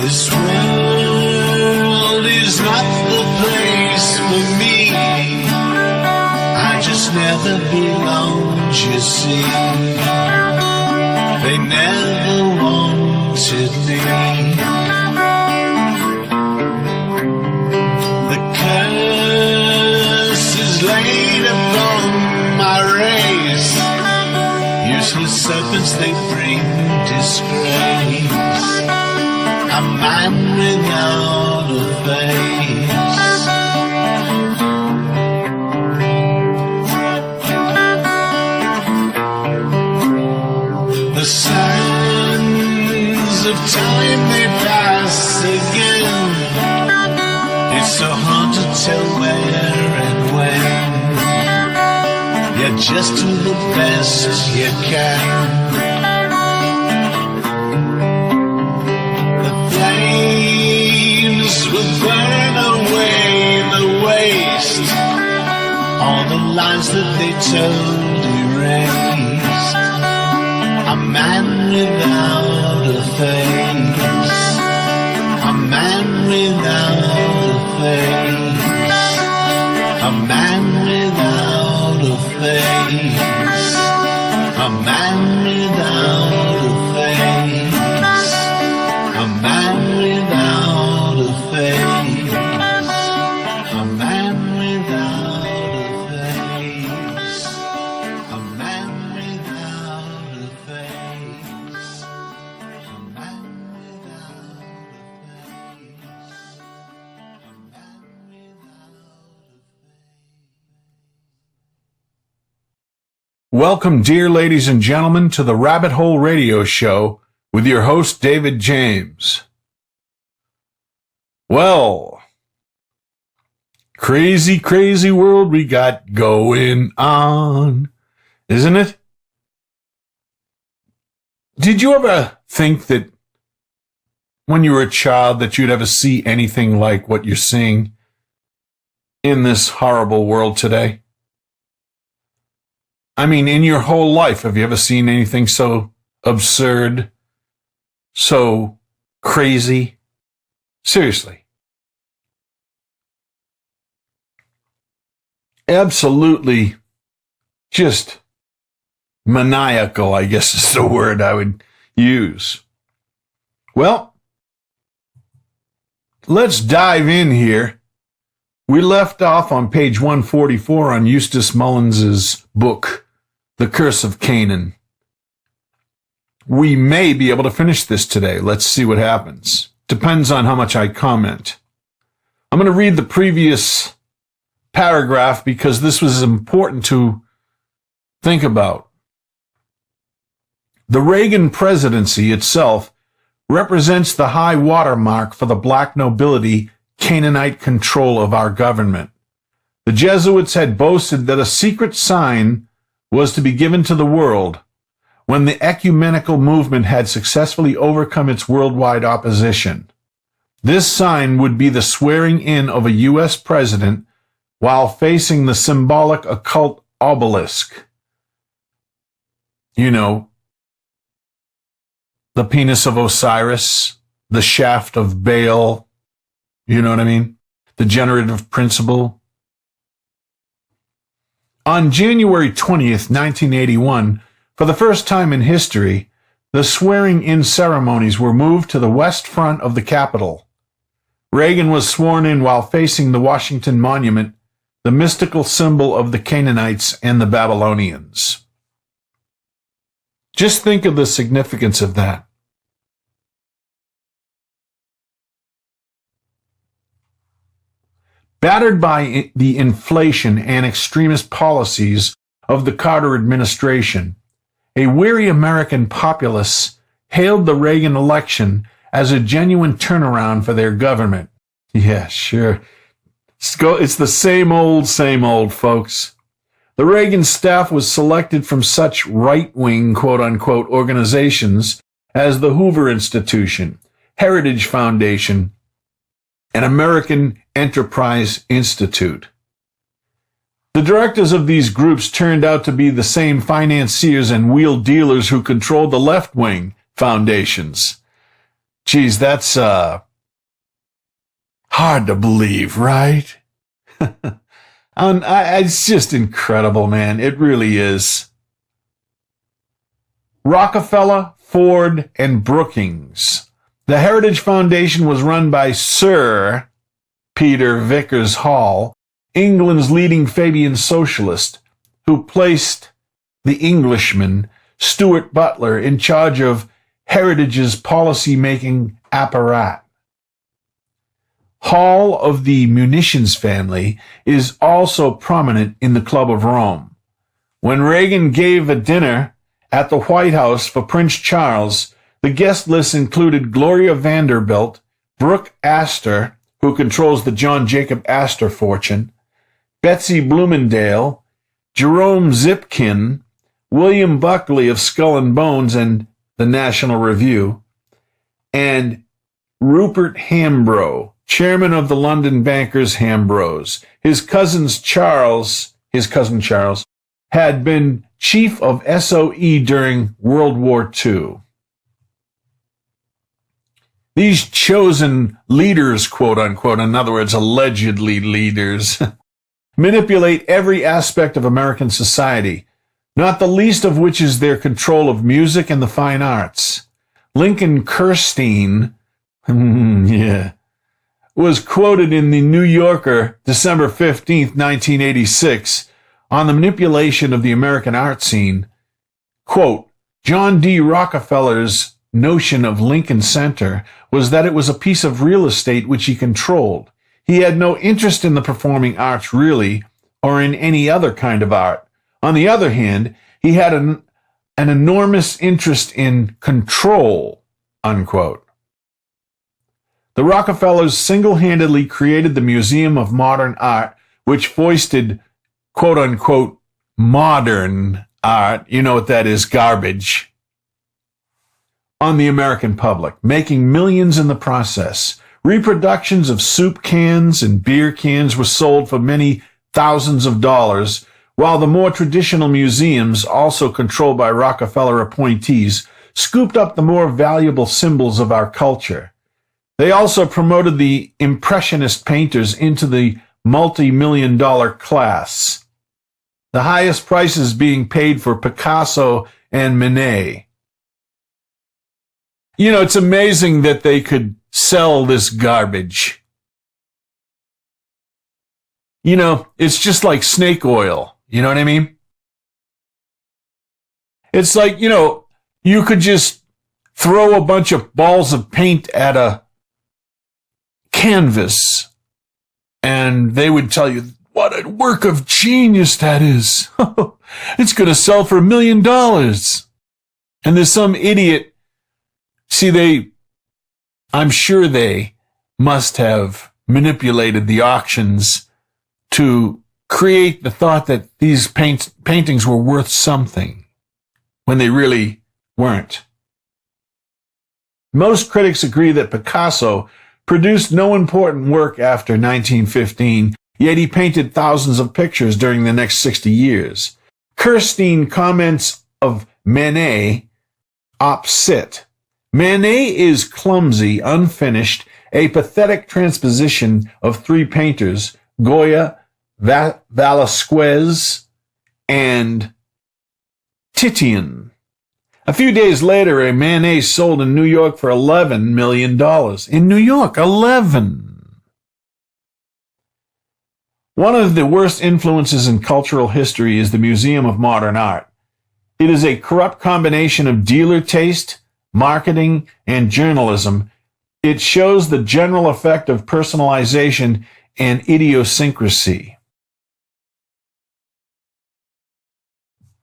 This world is not the place for me. I just never belonged, you see. They never wanted me. The curse is laid upon my race. Useless serpents, they bring disgrace. A man without a face. The sands of time, they pass again. It's so hard to tell where and when. You just do the best you can. Will burn away the waste. All the lies that they told erased. A man without a face. A man without a face. A man without a face. A man without a face. A man without a face. A man without a face. A man without a face. A man without a face. Welcome, dear ladies and gentlemen, to the Rabbit Hole Radio Show with your host, David James. Well, crazy, crazy world we got going on, isn't it? Did you ever think that when you were a child that you'd ever see anything like what you're seeing in this horrible world today? I mean, in your whole life, have you ever seen anything so absurd, so crazy? Seriously. Absolutely just maniacal, I guess is the word I would use. Well, let's dive in here. We left off on page 144 on Eustace Mullins's book, The Curse of Canaan. We may be able to finish this today. Let's see what happens. Depends on how much I comment. I'm going to read the previous paragraph because this was important to think about. The Reagan presidency itself represents the high watermark for the black nobility Canaanite control of our government. The Jesuits had boasted that a secret sign was to be given to the world when the ecumenical movement had successfully overcome its worldwide opposition. This sign would be the swearing in of a U.S. president while facing the symbolic occult obelisk. You know, the penis of Osiris, the shaft of Baal, you know what I mean? The generative principle. On January 20th, 1981, for the first time in history, the swearing-in ceremonies were moved to the west front of the Capitol. Reagan was sworn in while facing the Washington Monument, the mystical symbol of the Canaanites and the Babylonians. Just think of the significance of that. Battered by the inflation and extremist policies of the Carter administration, a weary American populace hailed the Reagan election as a genuine turnaround for their government. Yeah, sure. It's the same old, folks. The Reagan staff was selected from such right-wing, quote-unquote, organizations as the Hoover Institution, Heritage Foundation, and American Enterprise Institute. The directors of these groups turned out to be the same financiers and wheel dealers who controlled the left-wing foundations. Geez, that's hard to believe, right? It's just incredible, man. It really is. Rockefeller, Ford, and Brookings. The Heritage Foundation was run by Sir Peter Vickers Hall, England's leading Fabian socialist, who placed the Englishman Stuart Butler in charge of Heritage's policy-making apparatus. Hall of the munitions family is also prominent in the Club of Rome. When Reagan gave a dinner at the White House for Prince Charles, the guest list included Gloria Vanderbilt, Brooke Astor, who controls the John Jacob Astor fortune, Betsy Bloomingdale, Jerome Zipkin, William Buckley of Skull and Bones and the National Review, and Rupert Hambro, chairman of the London bankers Hambros. His cousin Charles, had been chief of SOE during World War II. These chosen leaders, quote unquote, in other words, allegedly leaders, manipulate every aspect of American society, not the least of which is their control of music and the fine arts. Lincoln Kirstein, was quoted in the New Yorker, December 15th, 1986, on the manipulation of the American art scene. Quote, John D. Rockefeller's notion of Lincoln Center was that it was a piece of real estate which he controlled. He had no interest in the performing arts really, or in any other kind of art. On the other hand, he had an enormous interest in control, unquote. The Rockefellers single-handedly created the Museum of Modern Art, which foisted, quote-unquote, modern art, you know what that is, garbage, on the American public, making millions in the process. Reproductions of soup cans and beer cans were sold for many thousands of dollars, while the more traditional museums, also controlled by Rockefeller appointees, scooped up the more valuable symbols of our culture. They also promoted the Impressionist painters into the multi-million-dollar class, the highest prices being paid for Picasso and Manet. You know, it's amazing that they could sell this garbage. You know, it's just like snake oil. You know what I mean? It's like, you know, you could just throw a bunch of balls of paint at a canvas, and they would tell you, what a work of genius that is. It's going to sell for $1 million. And there's some idiot. See, I'm sure they must have manipulated the auctions to create the thought that these paintings were worth something when they really weren't. Most critics agree that Picasso produced no important work after 1915, yet he painted thousands of pictures during the next 60 years. Kirstein comments of Manet, op cit. Manet is clumsy, unfinished, a pathetic transposition of three painters, Goya, Velasquez, and Titian. A few days later, a Manet sold in New York for $11 million. In New York, 11. One of the worst influences in cultural history is the Museum of Modern Art. It is a corrupt combination of dealer taste, marketing, and journalism. It shows the general effect of personalization and idiosyncrasy.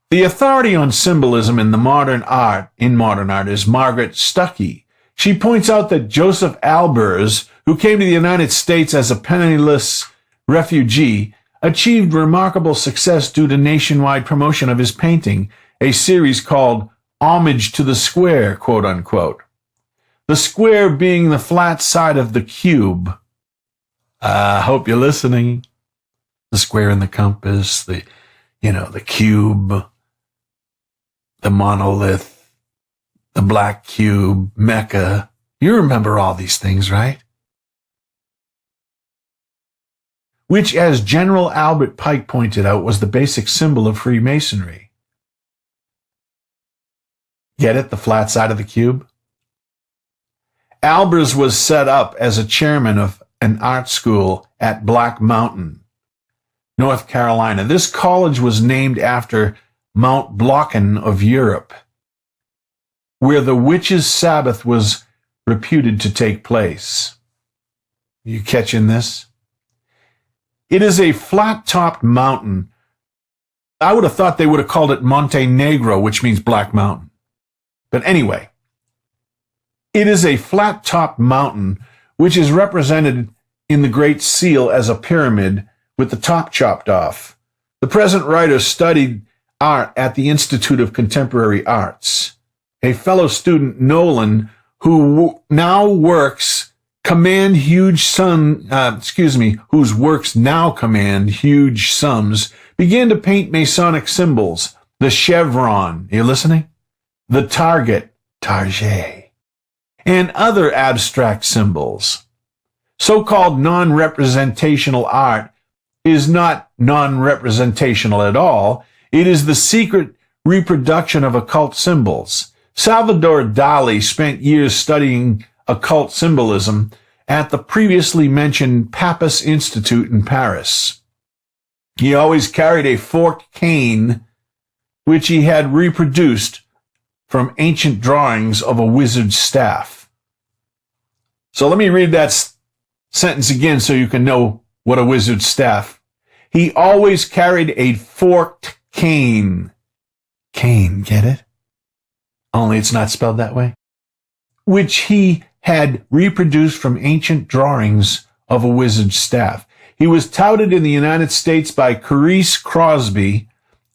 The authority on symbolism in modern art is Margaret Stuckey. She points out that Joseph Albers, who came to the United States as a penniless refugee, achieved remarkable success due to nationwide promotion of his painting, a series called homage to the square, quote unquote. The square being the flat side of the cube. I hope you're listening. The square and the compass, the cube, the monolith, the black cube, Mecca. You remember all these things, right? Which, as General Albert Pike pointed out, was the basic symbol of Freemasonry. Get it? The flat side of the cube? Albers was set up as a chairman of an art school at Black Mountain, North Carolina. This college was named after Mount Blocken of Europe, where the witches' Sabbath was reputed to take place. You catching this? It is a flat-topped mountain. I would have thought they would have called it Monte Negro, which means Black Mountain. But anyway, it is a flat-topped mountain which is represented in the Great Seal as a pyramid with the top chopped off. The present writer studied art at the Institute of Contemporary Arts. A fellow student, Nolan, who now works whose works now command huge sums, began to paint Masonic symbols. The chevron, you listening? The target, target, and other abstract symbols. So-called non-representational art is not non-representational at all. It is the secret reproduction of occult symbols. Salvador Dali spent years studying occult symbolism at the previously mentioned Papus Institute in Paris. He always carried a forked cane, which he had reproduced from ancient drawings of a wizard's staff. So let me read that sentence again so you can know what a wizard's staff. He always carried a forked cane. Cane, get it? Only it's not spelled that way. Which he had reproduced from ancient drawings of a wizard's staff. He was touted in the United States by Carice Crosby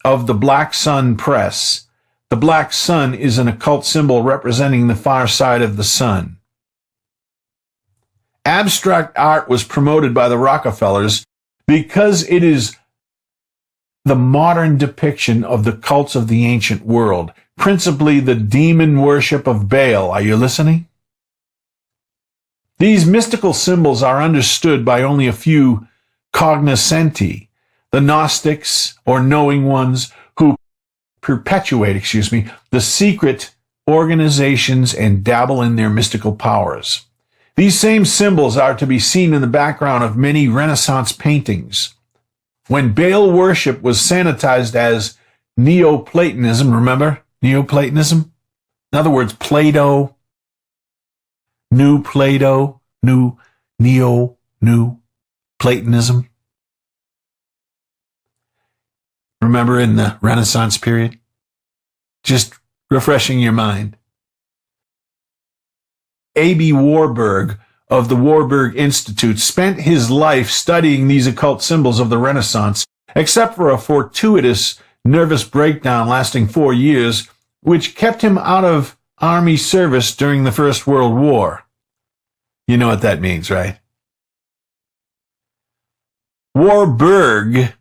of the Black Sun Press. The black sun is an occult symbol representing the far side of the sun. Abstract art was promoted by the Rockefellers because it is the modern depiction of the cults of the ancient world, principally the demon worship of Baal. Are you listening? These mystical symbols are understood by only a few cognoscenti, the Gnostics or knowing ones who perpetuate, the secret organizations and dabble in their mystical powers. These same symbols are to be seen in the background of many Renaissance paintings. When Baal worship was sanitized as Neoplatonism, remember Neoplatonism? In other words, Plato, New Plato, New Platonism. Remember in the Renaissance period? Just refreshing your mind. A.B. Warburg of the Warburg Institute spent his life studying these occult symbols of the Renaissance, except for a fortuitous nervous breakdown lasting 4 years, which kept him out of army service during the First World War. You know what that means, right? Warburg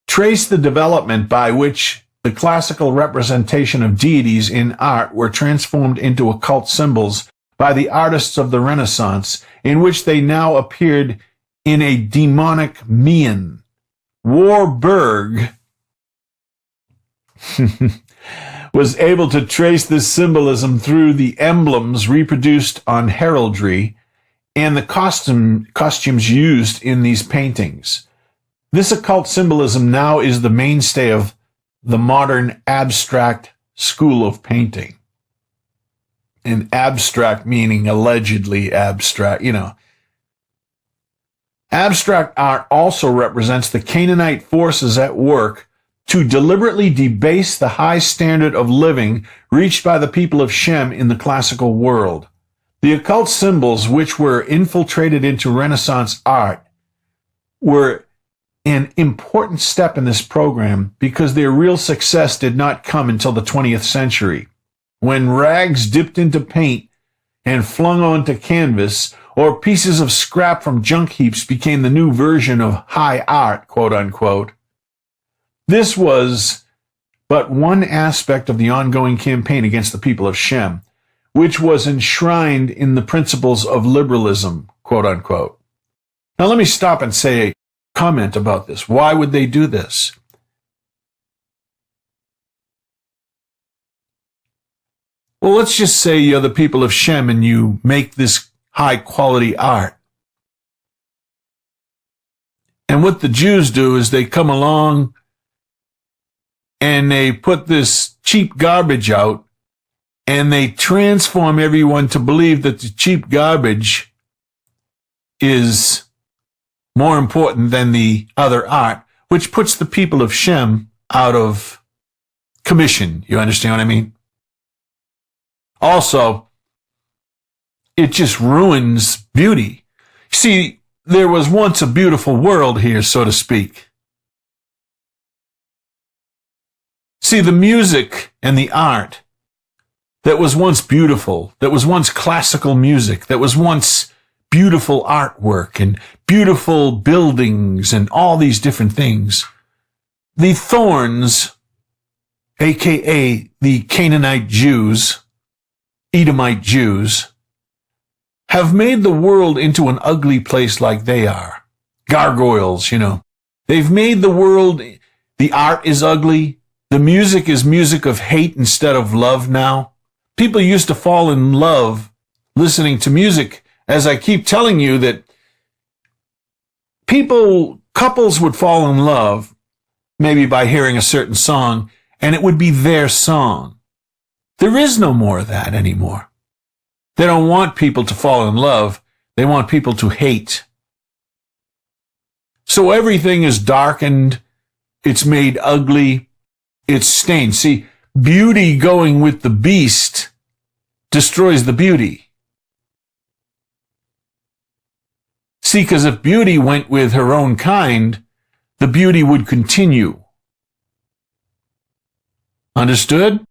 traced the development by which the classical representation of deities in art were transformed into occult symbols by the artists of the Renaissance, in which they now appeared in a demonic mien. Warburg was able to trace this symbolism through the emblems reproduced on heraldry and the costumes used in these paintings. This occult symbolism now is the mainstay of the modern abstract school of painting. And abstract meaning allegedly abstract, Abstract art also represents the Canaanite forces at work to deliberately debase the high standard of living reached by the people of Shem in the classical world. The occult symbols which were infiltrated into Renaissance art were an important step in this program because their real success did not come until the 20th century, when rags dipped into paint and flung onto canvas, or pieces of scrap from junk heaps became the new version of high art, quote unquote. This was but one aspect of the ongoing campaign against the people of Shem, which was enshrined in the principles of liberalism, quote unquote. Now let me stop and say a comment about this. Why would they do this? Well, let's just say you're the people of Shem and you make this high quality art. And what the Jews do is they come along and they put this cheap garbage out and they transform everyone to believe that the cheap garbage is more important than the other art, which puts the people of Shem out of commission. You understand what I mean? Also, it just ruins beauty. See, there was once a beautiful world here, so to speak. See, the music and the art that was once beautiful, that was once classical music, that was once beautiful artwork and beautiful buildings and all these different things, the thorns, aka the Canaanite Jews, Edomite Jews, have made the world into an ugly place like they are. Gargoyles, you know. They've made the world, the art is ugly. The music is music of hate instead of love now. People used to fall in love listening to music, as I keep telling you that couples would fall in love maybe by hearing a certain song, and it would be their song. There is no more of that anymore. They don't want people to fall in love. They want people to hate. So everything is darkened. It's made ugly. It's stained. See, beauty going with the beast destroys the beauty. See, because if beauty went with her own kind, the beauty would continue. Understood?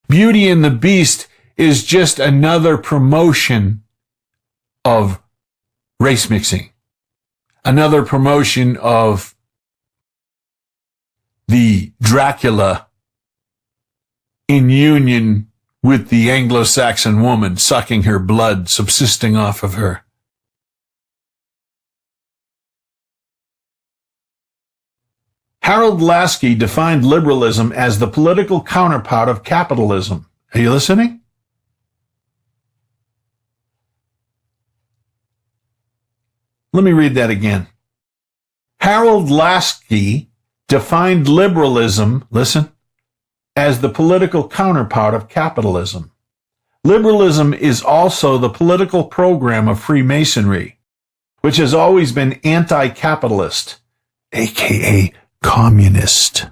Beauty and the Beast is just another promotion of race mixing. Another promotion of the Dracula in union with the Anglo-Saxon woman, sucking her blood, subsisting off of her. Harold Lasky defined liberalism as the political counterpart of capitalism. Are you listening? Let me read that again. Harold Lasky defined liberalism, listen, as the political counterpart of capitalism. Liberalism is also the political program of Freemasonry, which has always been anti-capitalist, aka communist.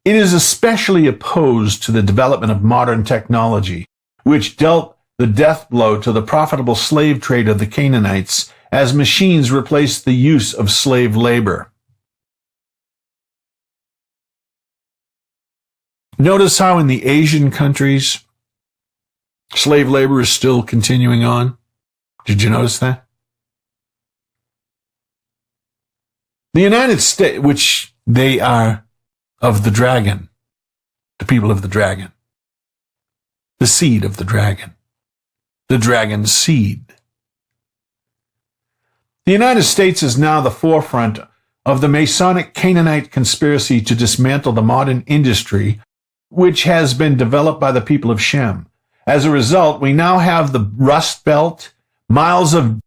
It is especially opposed to the development of modern technology, which dealt the death blow to the profitable slave trade of the Canaanites as machines replaced the use of slave labor. Notice how in the Asian countries, slave labor is still continuing on? Did you notice that? The United States, which they are of the dragon, the people of the dragon, the seed of the dragon's seed. The United States is now the forefront of the Masonic Canaanite conspiracy to dismantle the modern industry, which has been developed by the people of Shem. As a result, we now have the Rust Belt, miles of,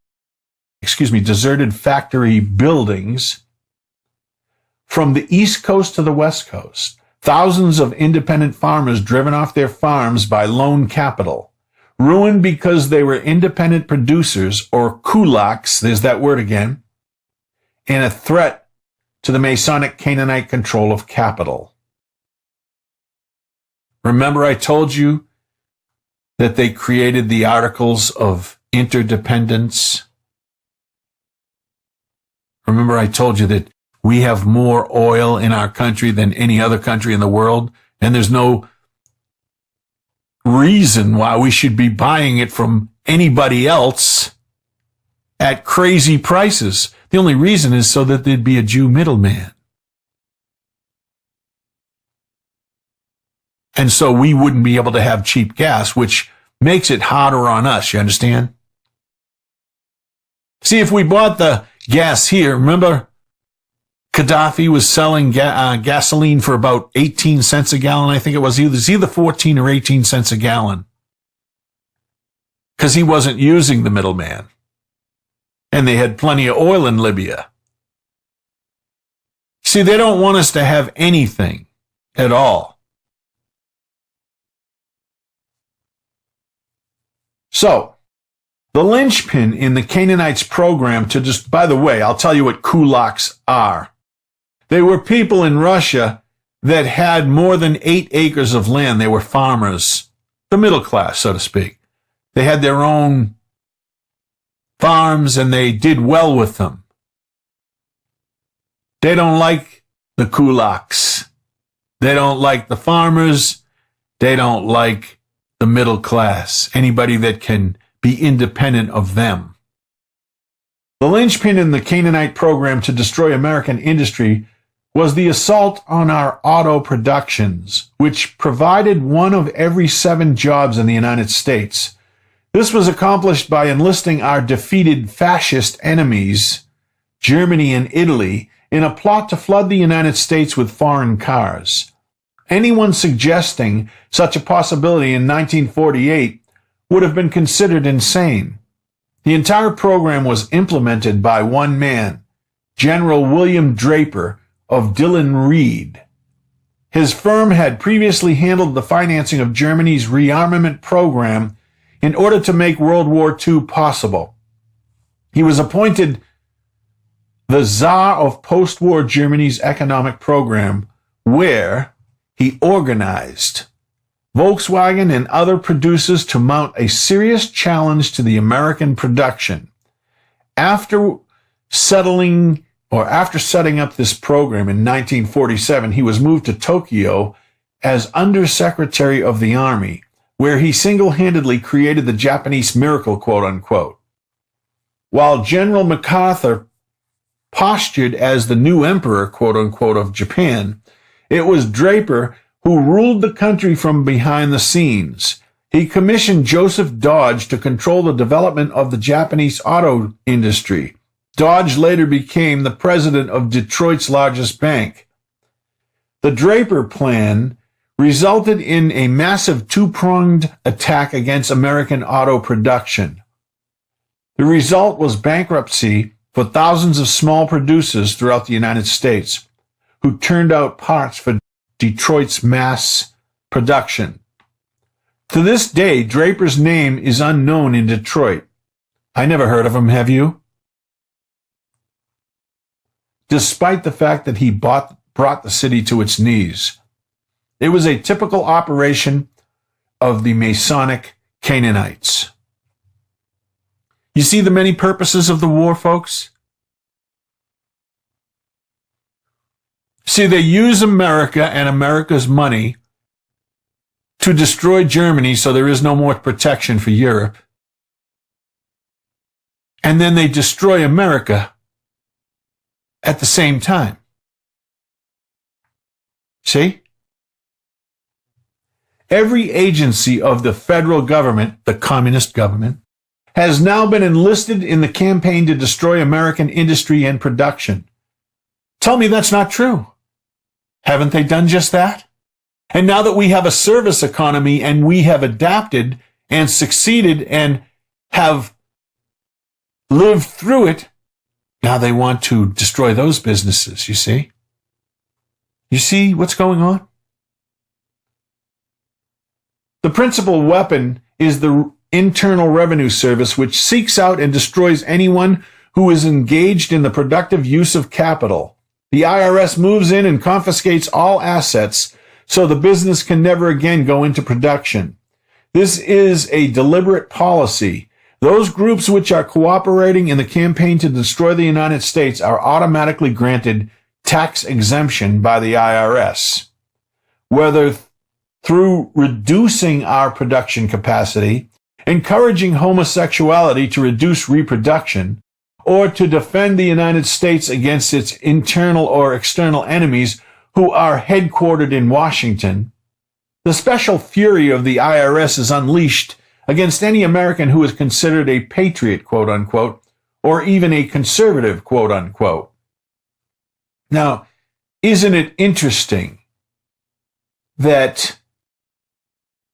deserted factory buildings, from the East Coast to the West Coast, thousands of independent farmers driven off their farms by loan capital, ruined because they were independent producers, or kulaks, there's that word again, and a threat to the Masonic Canaanite control of capital. Remember I told you that they created the articles of interdependence? Remember I told you that we have more oil in our country than any other country in the world, and there's no reason why we should be buying it from anybody else at crazy prices. The only reason is so that there'd be a Jew middleman. And so we wouldn't be able to have cheap gas, which makes it harder on us, you understand? See, if we bought the gas here, remember Gaddafi was selling gasoline for about 18 cents a gallon, I think it was. It was either 14 or 18 cents a gallon. Because he wasn't using the middleman. And they had plenty of oil in Libya. See, they don't want us to have anything at all. So, the linchpin in the Canaanites program to just, by the way, I'll tell you what kulaks are. They were people in Russia that had more than 8 acres of land. They were farmers, the middle class, so to speak. They had their own farms and they did well with them. They don't like the kulaks. They don't like the farmers. They don't like the middle class, anybody that can be independent of them. The linchpin in the Canaanite program to destroy American industry was the assault on our auto productions, which provided 1 of every 7 jobs in the United States. This was accomplished by enlisting our defeated fascist enemies, Germany and Italy, in a plot to flood the United States with foreign cars. Anyone suggesting such a possibility in 1948 would have been considered insane. The entire program was implemented by one man, General William Draper of Dillon Reed. His firm had previously handled the financing of Germany's rearmament program in order to make World War II possible. He was appointed the Tsar of post-war Germany's economic program, where he organized Volkswagen and other producers to mount a serious challenge to the American production. After setting up this program in 1947, he was moved to Tokyo as Undersecretary of the Army, where he single-handedly created the Japanese miracle, quote-unquote. While General MacArthur postured as the new emperor, quote-unquote, of Japan, it was Draper who ruled the country from behind the scenes. He commissioned Joseph Dodge to control the development of the Japanese auto industry. Dodge later became the president of Detroit's largest bank. The Draper Plan resulted in a massive 2-pronged attack against American auto production. The result was bankruptcy for thousands of small producers throughout the United States, who turned out parts for Detroit's mass production. To this day, Draper's name is unknown in Detroit. I never heard of him, have you? Despite the fact that he brought the city to its knees. It was a typical operation of the Masonic Canaanites. You see the many purposes of the war, folks? See, they use America and America's money to destroy Germany so there is no more protection for Europe. And then they destroy America at the same time. See? Every agency of the federal government, the communist government, has now been enlisted in the campaign to destroy American industry and production. Tell me that's not true. Haven't they done just that? And now that we have a service economy and we have adapted and succeeded and have lived through it, now they want to destroy those businesses, you see? You see what's going on? The principal weapon is the Internal Revenue Service, which seeks out and destroys anyone who is engaged in the productive use of capital. The IRS moves in and confiscates all assets so the business can never again go into production. This is a deliberate policy. Those groups which are cooperating in the campaign to destroy the United States are automatically granted tax exemption by the IRS. Whether through reducing our production capacity, encouraging homosexuality to reduce reproduction, or to defend the United States against its internal or external enemies who are headquartered in Washington, the special fury of the IRS is unleashed against any American who is considered a patriot, quote unquote, or even a conservative, quote unquote. Now, isn't it interesting that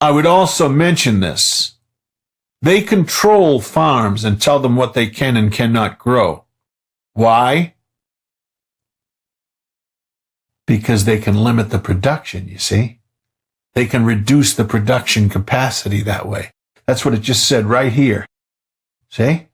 I would also mention this? They control farms and tell them what they can and cannot grow. Why? Because they can limit the production, you see? They can reduce the production capacity that way. That's what it just said right here. See?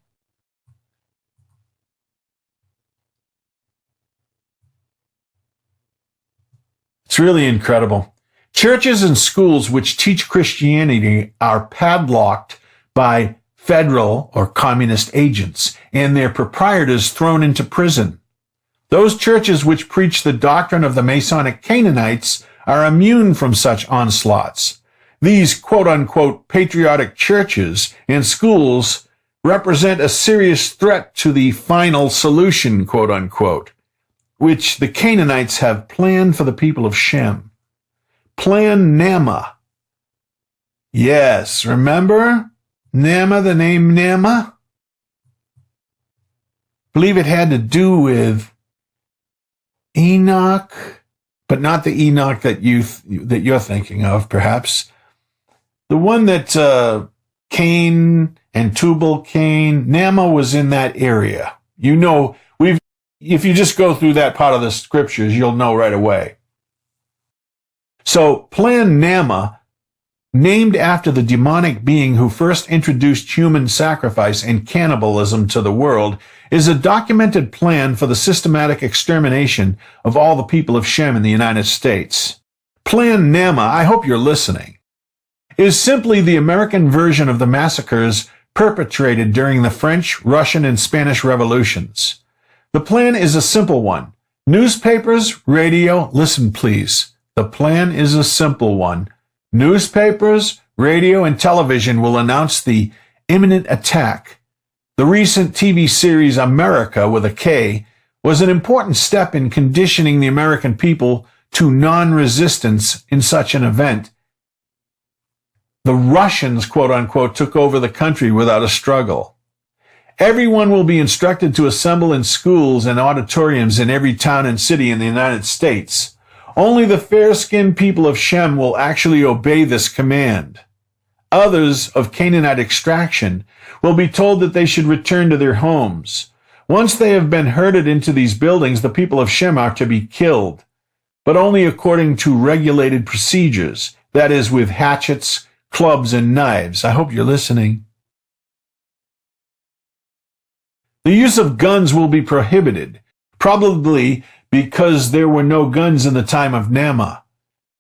It's really incredible. Churches and schools which teach Christianity are padlocked by federal or communist agents and their proprietors thrown into prison. Those churches which preach the doctrine of the Masonic Canaanites are immune from such onslaughts. These quote-unquote patriotic churches and schools represent a serious threat to the final solution, quote-unquote, which the Canaanites have planned for the people of Shem. Plan Naamah. Yes, remember Naamah, the name Naamah? I believe it had to do with Enoch, but not the Enoch that you're thinking of, perhaps. The one that Cain and Tubal-Cain, Naamah was in that area. You know, if you just go through that part of the scriptures, you'll know right away. So, Plan Naamah, named after the demonic being who first introduced human sacrifice and cannibalism to the world, is a documented plan for the systematic extermination of all the people of Shem in the United States. Plan Naamah, I hope you're listening, is simply the American version of the massacres perpetrated during the French, Russian, and Spanish revolutions. The plan is a simple one. Newspapers, radio, listen please. The plan is a simple one. Newspapers, radio, and television will announce the imminent attack. The recent TV series America with a K was an important step in conditioning the American people to non-resistance in such an event. The Russians, quote-unquote, took over the country without a struggle. Everyone will be instructed to assemble in schools and auditoriums in every town and city in the United States. Only the fair-skinned people of Shem will actually obey this command. Others of Canaanite extraction will be told that they should return to their homes. Once they have been herded into these buildings, the people of Shem are to be killed, but only according to regulated procedures, that is, with hatchets, clubs, and knives. I hope you're listening. The use of guns will be prohibited, probably because there were no guns in the time of Naamah.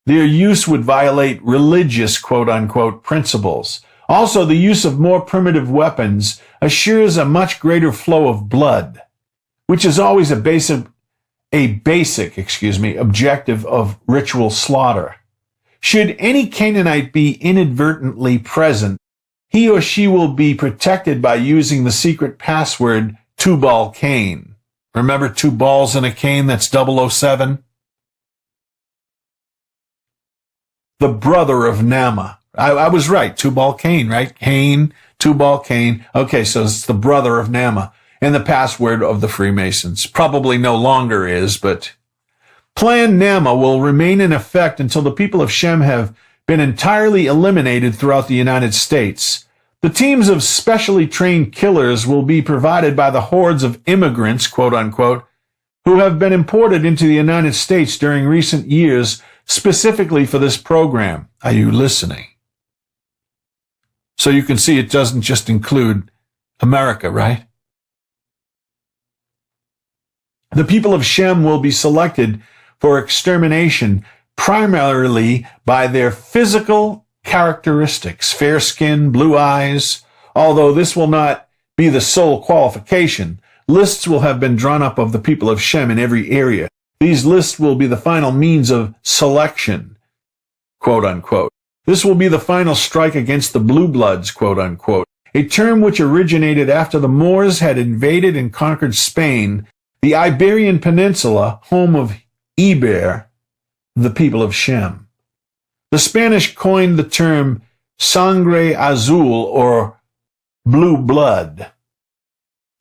Their use would violate religious, quote-unquote, principles. Also, the use of more primitive weapons assures a much greater flow of blood, which is always a basic objective of ritual slaughter. Should any Canaanite be inadvertently present, he or she will be protected by using the secret password Tubal-Cain. Remember 2 balls and a cane? That's 007. The brother of Naamah. I was right. Tubal-Cain, right? Cain, Tubal-Cain. Okay, so it's the brother of Naamah. And the password of the Freemasons. Probably no longer is, but Plan Naamah will remain in effect until the people of Shem have been entirely eliminated throughout the United States. The teams of specially trained killers will be provided by the hordes of immigrants, quote-unquote, who have been imported into the United States during recent years specifically for this program. Are you listening? So you can see it doesn't just include America, right? The people of Shem will be selected for extermination primarily by their physical characteristics, fair skin, blue eyes, Although this will not be the sole qualification, lists will have been drawn up of the people of Shem in every area. These lists will be the final means of selection, quote unquote. This will be the final strike against the blue bloods, quote unquote, a term which originated after the Moors had invaded and conquered Spain, the Iberian Peninsula, home of Eber, the people of Shem. The Spanish coined the term sangre azul, or blue blood,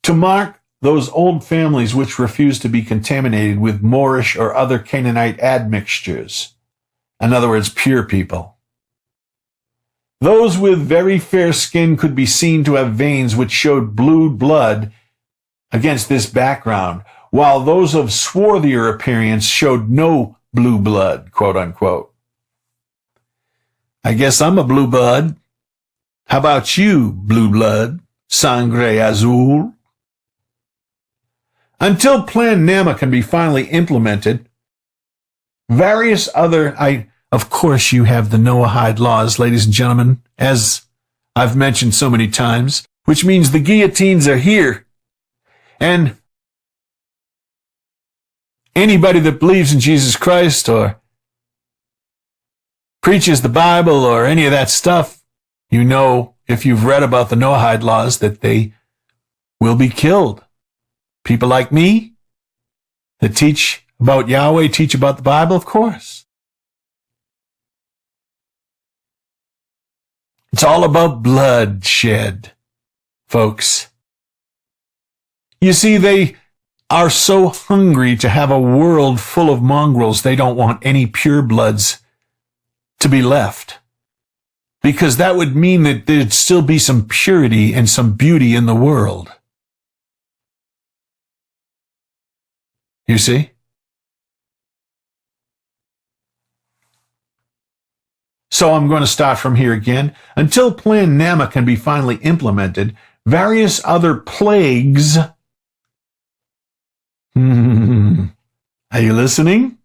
to mark those old families which refused to be contaminated with Moorish or other Canaanite admixtures. In other words, pure people. Those with very fair skin could be seen to have veins which showed blue blood against this background, while those of swarthier appearance showed no blue blood, quote unquote. I guess I'm a blue blood. How about you, blue blood? Sangre azul? Until Plan Naamah can be finally implemented, various other, of course you have the Noahide laws, ladies and gentlemen, as I've mentioned so many times, which means the guillotines are here. And anybody that believes in Jesus Christ or preaches the Bible or any of that stuff, you know, if you've read about the Noahide laws, that they will be killed. People like me that teach about Yahweh, teach about the Bible, of course. It's all about bloodshed, folks. You see, they are so hungry to have a world full of mongrels, they don't want any purebloods to be left. Because that would mean that there'd still be some purity and some beauty in the world. You see? So I'm going to start from here again. Until Plan Naamah can be finally implemented, various other plagues. Are you listening?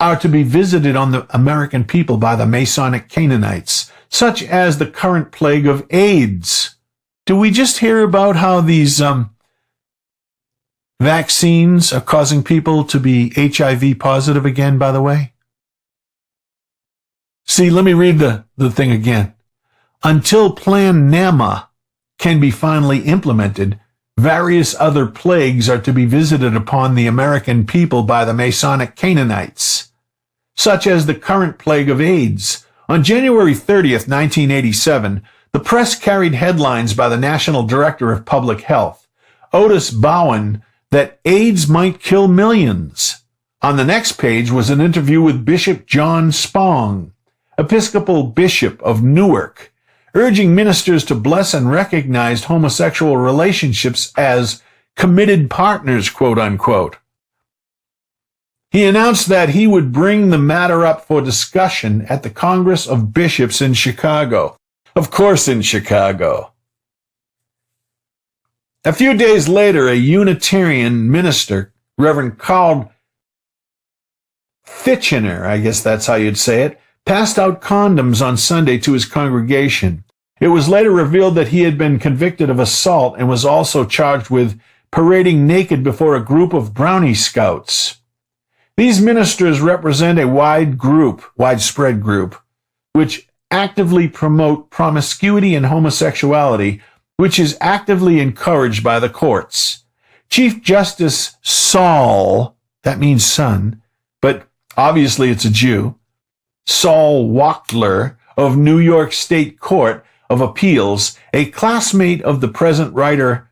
Are to be visited on the American people by the Masonic Canaanites, such as the current plague of AIDS. Do we just hear about how these vaccines are causing people to be HIV positive again, by the way? See, let me read the thing again. Until Plan Naamah can be finally implemented, various other plagues are to be visited upon the American people by the Masonic Canaanites, such as the current plague of AIDS. On January 30th, 1987, the press carried headlines by the National Director of Public Health, Otis Bowen, that AIDS might kill millions. On the next page was an interview with Bishop John Spong, Episcopal Bishop of Newark, urging ministers to bless and recognize homosexual relationships as committed partners, quote unquote. He announced that he would bring the matter up for discussion at the Congress of Bishops in Chicago. Of course, in Chicago. A few days later, a Unitarian minister, Reverend Carl Fitchener, I guess that's how you'd say it, passed out condoms on Sunday to his congregation. It was later revealed that he had been convicted of assault and was also charged with parading naked before a group of Brownie Scouts. These ministers represent a widespread group, which actively promote promiscuity and homosexuality, which is actively encouraged by the courts. Chief Justice Saul, that means son, but obviously it's a Jew, Saul Wachtler of New York State Court of Appeals, a classmate of the present writer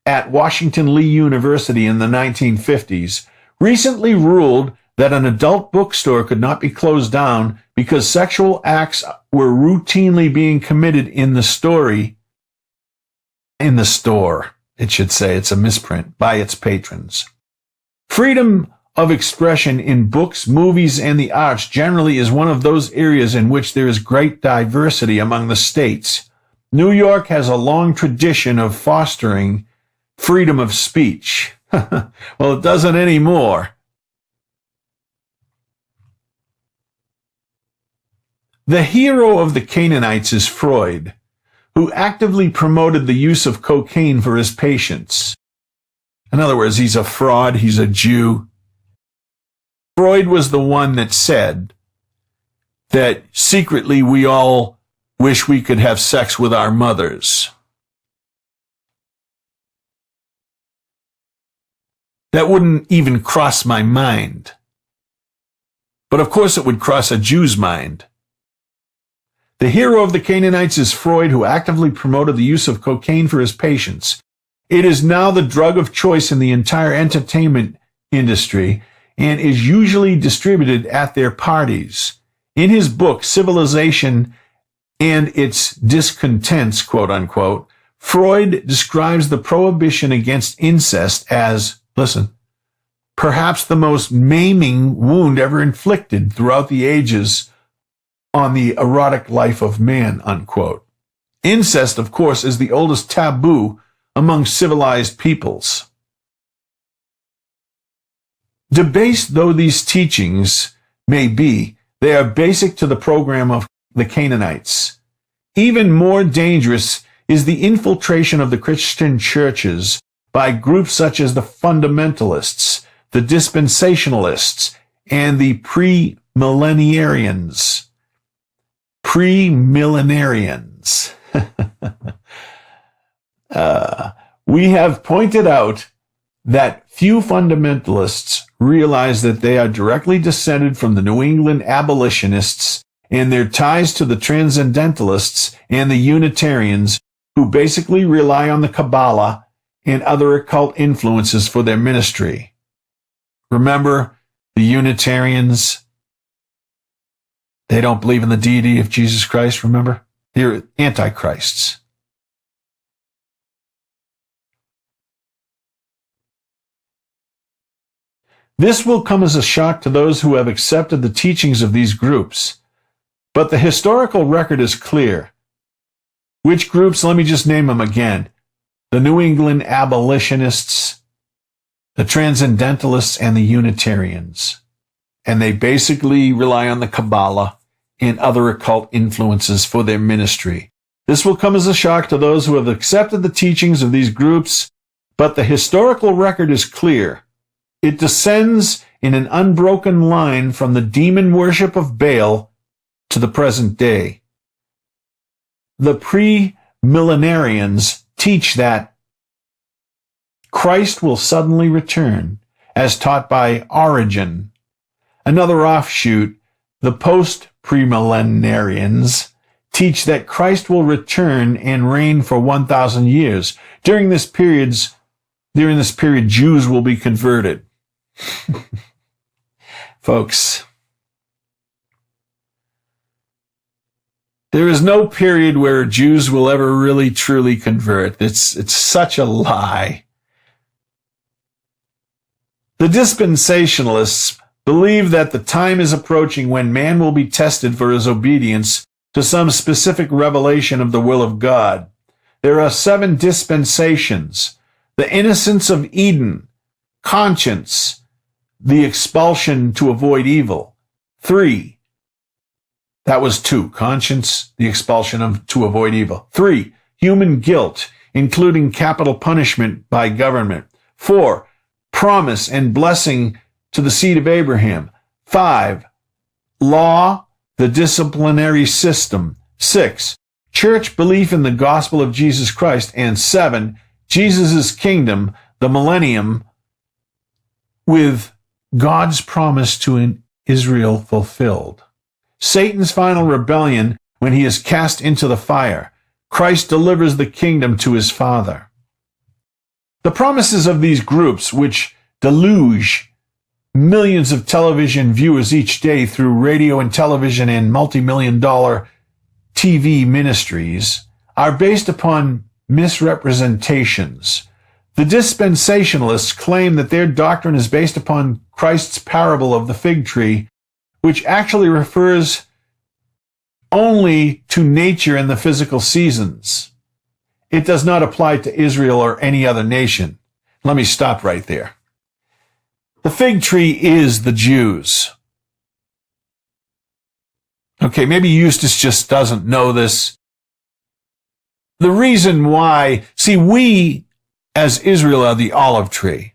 at Washington Lee University in the 1950s, recently ruled that an adult bookstore could not be closed down because sexual acts were routinely being committed in the store, it should say, it's a misprint, by its patrons. Freedom of expression in books, movies, and the arts generally is one of those areas in which there is great diversity among the states. New York has a long tradition of fostering freedom of speech. Well, it doesn't anymore. The hero of the Canaanites is Freud, who actively promoted the use of cocaine for his patients. In other words, he's a fraud, he's a Jew. Freud was the one that said that secretly we all wish we could have sex with our mothers. That wouldn't even cross my mind. But of course it would cross a Jew's mind. The hero of the Canaanites is Freud, who actively promoted the use of cocaine for his patients. It is now the drug of choice in the entire entertainment industry and is usually distributed at their parties. In his book, Civilization and Its Discontents, quote unquote, Freud describes the prohibition against incest as, listen, perhaps the most maiming wound ever inflicted throughout the ages on the erotic life of man, unquote. Incest, of course, is the oldest taboo among civilized peoples. Debased though these teachings may be, they are basic to the program of the Canaanites. Even more dangerous is the infiltration of the Christian churches by groups such as the fundamentalists, the dispensationalists, and the premillenarians. Premillenarians. We have pointed out that few fundamentalists realize that they are directly descended from the New England abolitionists and their ties to the transcendentalists and the Unitarians, who basically rely on the Kabbalah and other occult influences for their ministry. Remember, the Unitarians, they don't believe in the deity of Jesus Christ, remember? They're antichrists. This will come as a shock to those who have accepted the teachings of these groups. But the historical record is clear. Which groups? Let me just name them again. The New England abolitionists, the transcendentalists, and the Unitarians. And they basically rely on the Kabbalah and other occult influences for their ministry. This will come as a shock to those who have accepted the teachings of these groups, but the historical record is clear. It descends in an unbroken line from the demon worship of Baal to the present day. The premillenarians teach that Christ will suddenly return, as taught by Origen. Another offshoot, the post-premillenarians, teach that Christ will return and reign for 1,000 years. During this period, Jews will be converted. Folks, there is no period where Jews will ever really truly convert. It's such a lie. The dispensationalists believe that the time is approaching when man will be tested for his obedience to some specific revelation of the will of God. There are 7 dispensations: the innocence of Eden, conscience, the expulsion to avoid evil. 3. That was 2. Conscience, the expulsion to avoid evil. 3. Human guilt, including capital punishment by government. 4. Promise and blessing to the seed of Abraham. 5. Law, the disciplinary system. 6. Church belief in the gospel of Jesus Christ. And 7. Jesus' kingdom, the millennium, with God's promise to Israel fulfilled. Satan's final rebellion when he is cast into the fire. Christ delivers the kingdom to his Father. The promises of these groups, which deluge millions of television viewers each day through radio and television and multi-million-dollar TV ministries, are based upon misrepresentations. The dispensationalists claim that their doctrine is based upon Christ's parable of the fig tree, which actually refers only to nature and the physical seasons. It does not apply to Israel or any other nation. Let me stop right there. The fig tree is the Jews. Okay, maybe Eustace just doesn't know this. the reason why, see, we as Israel are the olive tree.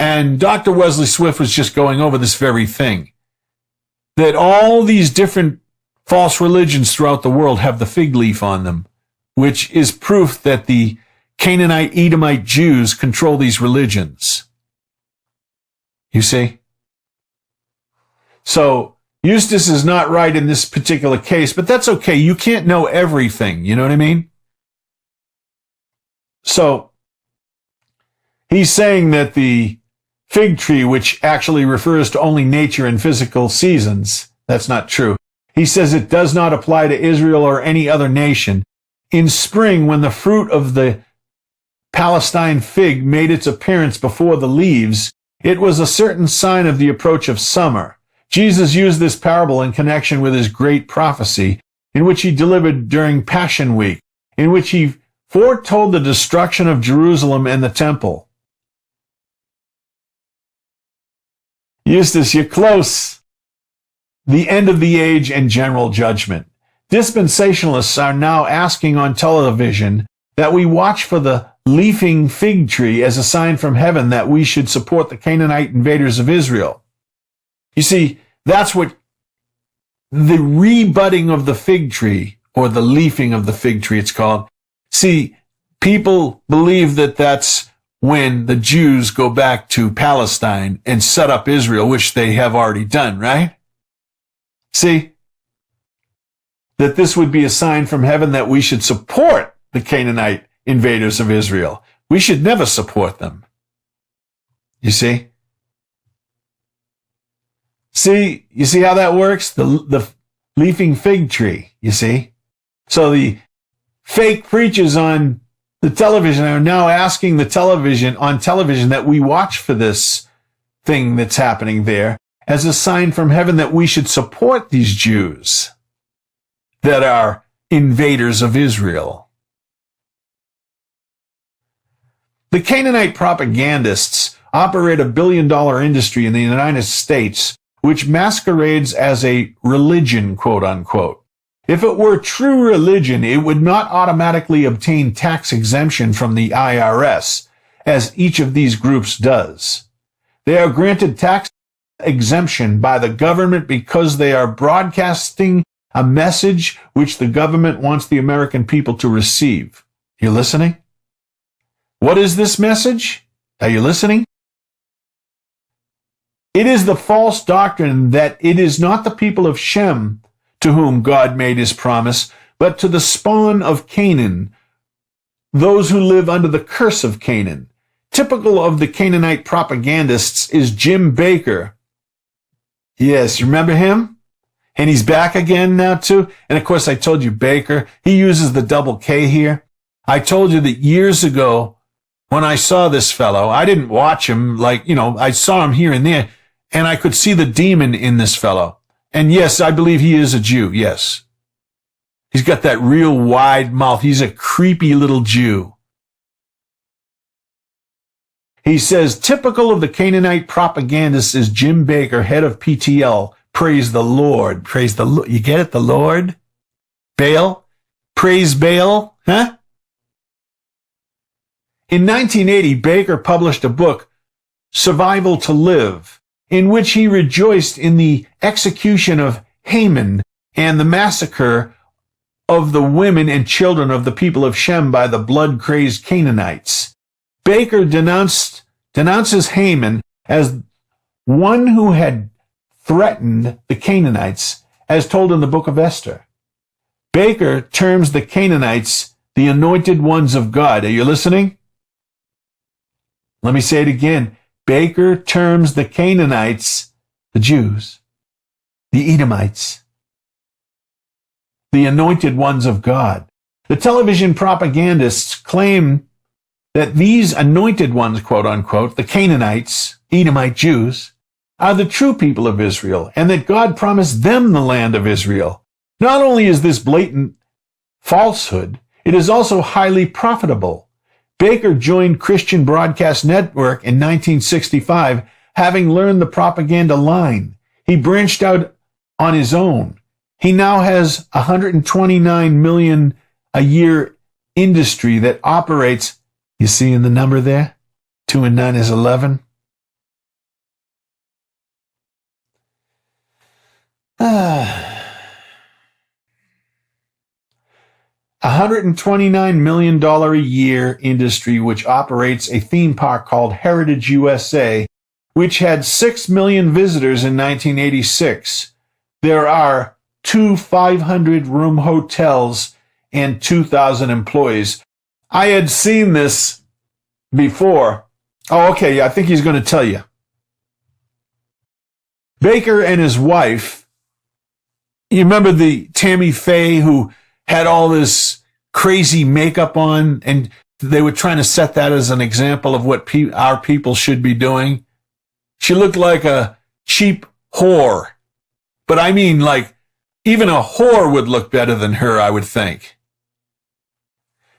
And Dr. Wesley Swift was just going over this very thing, that all these different false religions throughout the world have the fig leaf on them, which is proof that the Canaanite, Edomite Jews control these religions. You see? So Eustace is not right in this particular case, but that's okay. You can't know everything. You know what I mean? So he's saying that the fig tree, which actually refers to only nature and physical seasons, that's not true. He says it does not apply to Israel or any other nation. In spring, when the fruit of the Palestine fig made its appearance before the leaves, it was a certain sign of the approach of summer. Jesus used this parable in connection with his great prophecy, in which he delivered during Passion Week, in which he foretold the destruction of Jerusalem and the temple. Eustace, you're close. The end of the age and general judgment. Dispensationalists are now asking on television that we watch for the leafing fig tree as a sign from heaven that we should support the Canaanite invaders of Israel. You see, that's what the rebudding of the fig tree, or the leafing of the fig tree, it's called. See, people believe that that's when the Jews go back to Palestine and set up Israel, which they have already done, right? See, that this would be a sign from heaven that we should support the Canaanite invaders of Israel. We should never support them. You see? You see how that works? The leafing fig tree, you see? So the fake preachers on the television are now asking on television that we watch for this thing that's happening there as a sign from heaven that we should support these Jews that are invaders of Israel. The Canaanite propagandists operate $1 billion industry in the United States, which masquerades as a religion, quote unquote. If it were true religion, it would not automatically obtain tax exemption from the IRS, as each of these groups does. They are granted tax exemption by the government because they are broadcasting a message which the government wants the American people to receive. You listening? What is this message? Are you listening? It is the false doctrine that it is not the people of Shem to whom God made his promise, but to the spawn of Canaan, those who live under the curse of Canaan. Typical of the Canaanite propagandists is Jim Bakker. Yes, you remember him? And he's back again now too. And of course I told you Bakker, he uses the double K here. I told you that years ago when I saw this fellow, I didn't watch him I saw him here and there, and I could see the demon in this fellow. And yes, I believe he is a Jew, yes. He's got that real wide mouth. He's a creepy little Jew. He says, typical of the Canaanite propagandists is Jim Bakker, head of PTL. Praise the Lord. Praise the Lord. You get it? The Lord? Baal? Praise Baal? Huh? In 1980, Bakker published a book, Survival to Live, in which he rejoiced in the execution of Haman and the massacre of the women and children of the people of Shem by the blood-crazed Canaanites. Bakker denounces Haman as one who had threatened the Canaanites, as told in the book of Esther. Bakker terms the Canaanites the anointed ones of God. Are you listening? Let me say it again. Bakker terms the Canaanites, the Jews, the Edomites, the anointed ones of God. The television propagandists claim that these anointed ones, quote unquote, the Canaanites, Edomite Jews, are the true people of Israel, and that God promised them the land of Israel. Not only is this blatant falsehood, it is also highly profitable. Bakker joined Christian Broadcast Network in 1965, having learned the propaganda line. He branched out on his own. He now has 129 million a year industry that operates. You see in the number there? 2 and 9 is 11. 129 million a year industry which operates a theme park called Heritage USA, which had 6 million visitors in 1986. There are 2 500-room hotels and 2,000 employees. I had seen this before. Oh, okay, yeah, I think he's going to tell you. Baker and his wife, you remember the Tammy Faye who had all this crazy makeup on, and they were trying to set that as an example of what our people should be doing? She looked like a cheap whore. But I mean, like, even a whore would look better than her, I would think.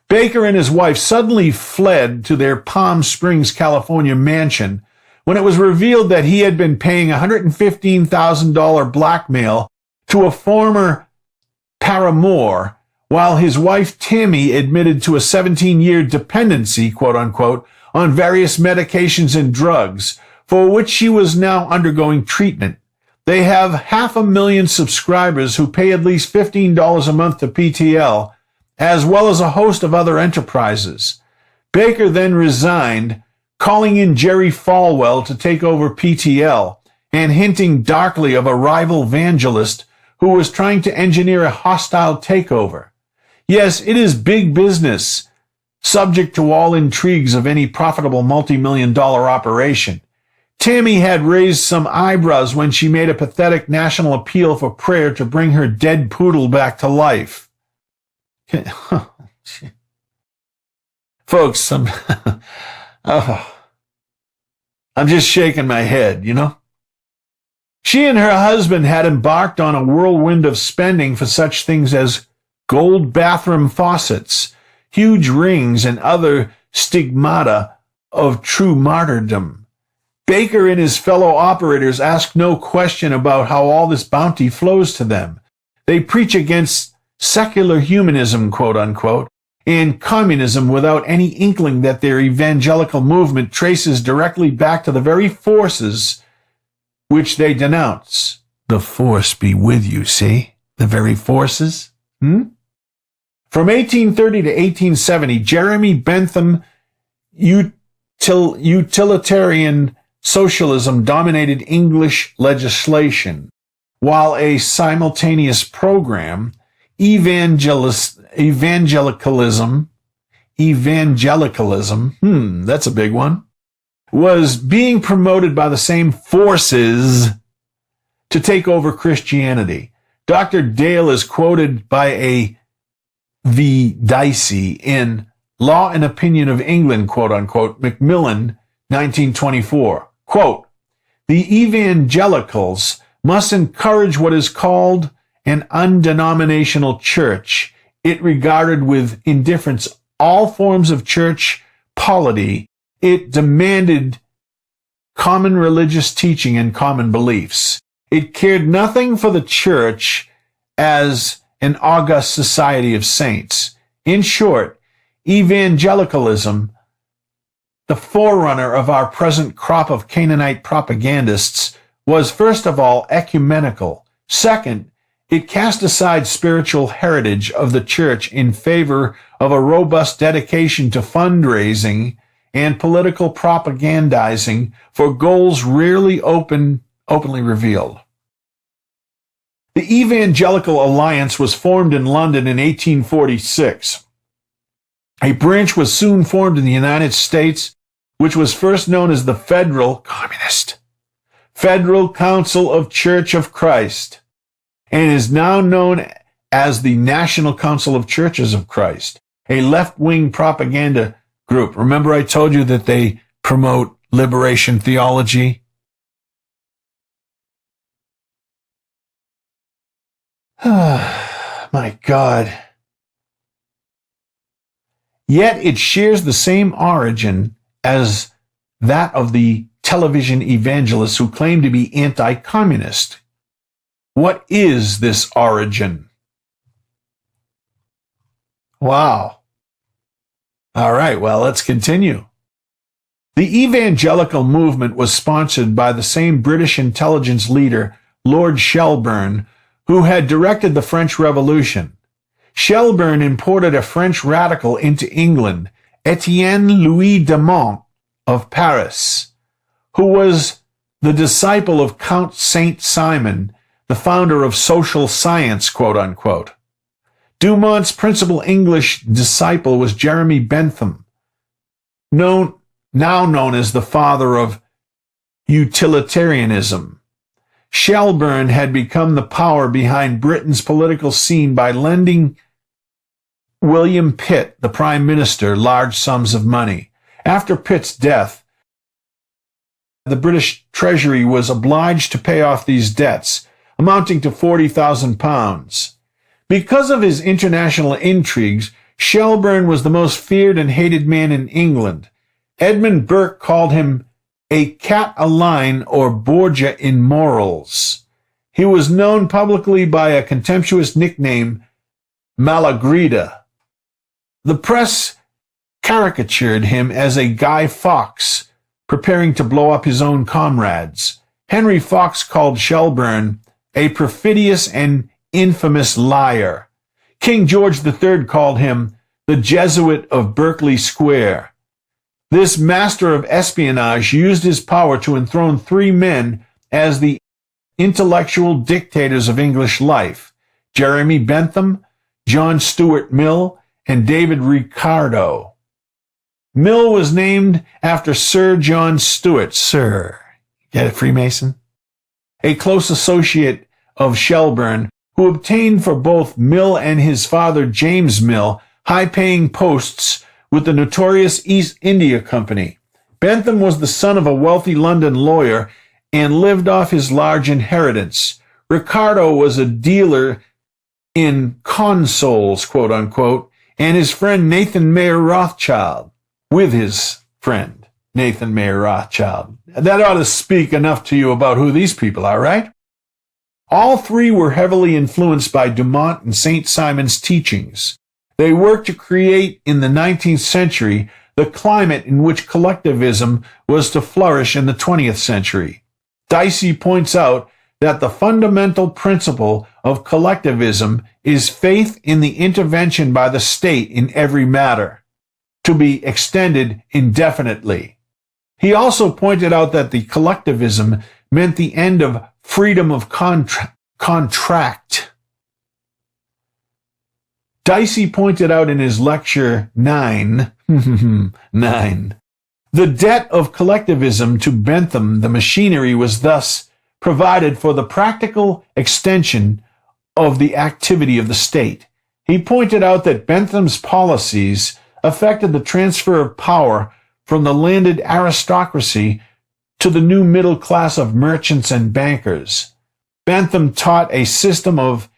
Baker and his wife suddenly fled to their Palm Springs, California mansion when it was revealed that he had been paying $115,000 blackmail to a former paramour, while his wife Tammy admitted to a 17-year dependency, quote unquote, on various medications and drugs, for which she was now undergoing treatment. They have 500,000 subscribers who pay at least $15 a month to PTL, as well as a host of other enterprises. Baker then resigned, calling in Jerry Falwell to take over PTL, and hinting darkly of a rival evangelist who was trying to engineer a hostile takeover. Yes, it is big business, subject to all intrigues of any profitable multi-million-dollar operation. Tammy had raised some eyebrows when she made a pathetic national appeal for prayer to bring her dead poodle back to life. Folks, I'm just shaking my head, you know? She and her husband had embarked on a whirlwind of spending for such things as gold bathroom faucets, huge rings, and other stigmata of true martyrdom. Baker and his fellow operators ask no question about how all this bounty flows to them. They preach against secular humanism, quote unquote, and communism without any inkling that their evangelical movement traces directly back to the very forces which they denounce. The force be with you, see? The very forces? From 1830 to 1870, Jeremy Bentham utilitarian socialism dominated English legislation, while a simultaneous program, evangelicalism, that's a big one, was being promoted by the same forces to take over Christianity. Dr. Dale is quoted by a V. Dicey in Law and Opinion of England, quote unquote, Macmillan, 1924. Quote, the evangelicals must encourage what is called an undenominational church. It regarded with indifference all forms of church polity. It demanded common religious teaching and common beliefs. It cared nothing for the church as an august society of saints. In short, evangelicalism, the forerunner of our present crop of Canaanite propagandists, was first of all ecumenical. Second, it cast aside spiritual heritage of the church in favor of a robust dedication to fundraising and political propagandizing for goals rarely openly revealed. The Evangelical Alliance was formed in London in 1846. A branch was soon formed in the United States, which was first known as the Federal Council of Church of Christ, and is now known as the National Council of Churches of Christ, a left-wing propaganda group. Remember I told you that they promote liberation theology? My God. Yet it shares the same origin as that of the television evangelists who claim to be anti-communist. What is this origin? Wow. All right, well, let's continue. The evangelical movement was sponsored by the same British intelligence leader, Lord Shelburne, who had directed the French Revolution. Shelburne imported a French radical into England, Etienne Louis de Monts of Paris, who was the disciple of Count Saint-Simon, the founder of social science, quote unquote. Dumont's principal English disciple was Jeremy Bentham, now known as the father of utilitarianism. Shelburne had become the power behind Britain's political scene by lending William Pitt, the Prime Minister, large sums of money. After Pitt's death, the British Treasury was obliged to pay off these debts, amounting to £40,000. Because of his international intrigues, Shelburne was the most feared and hated man in England. Edmund Burke called him a cat-a-line or Borgia in morals. He was known publicly by a contemptuous nickname, Malagrida. The press caricatured him as a Guy Fawkes, preparing to blow up his own comrades. Henry Fox called Shelburne a perfidious and infamous liar. King George III called him the Jesuit of Berkeley Square. This master of espionage used his power to enthrone three men as the intellectual dictators of English life: Jeremy Bentham, John Stuart Mill, and David Ricardo. Mill was named after Sir John Stuart. Sir, get it, Freemason? A close associate of Shelburne, who obtained for both Mill and his father James Mill high-paying posts with the notorious East India Company. Bentham was the son of a wealthy London lawyer and lived off his large inheritance. Ricardo was a dealer in consoles, quote unquote, and his friend Nathan Mayer Rothschild, with his friend Nathan Mayer Rothschild. That ought to speak enough to you about who these people are, right? All three were heavily influenced by Dumont and St. Simon's teachings. They worked to create in the 19th century the climate in which collectivism was to flourish in the 20th century. Dicey points out that the fundamental principle of collectivism is faith in the intervention by the state in every matter, to be extended indefinitely. He also pointed out that the collectivism meant the end of freedom of contract. Dicey pointed out in his lecture 9, the debt of collectivism to Bentham, the machinery, was thus provided for the practical extension of the activity of the state. He pointed out that Bentham's policies affected the transfer of power from the landed aristocracy to the new middle class of merchants and bankers. Bentham taught a system of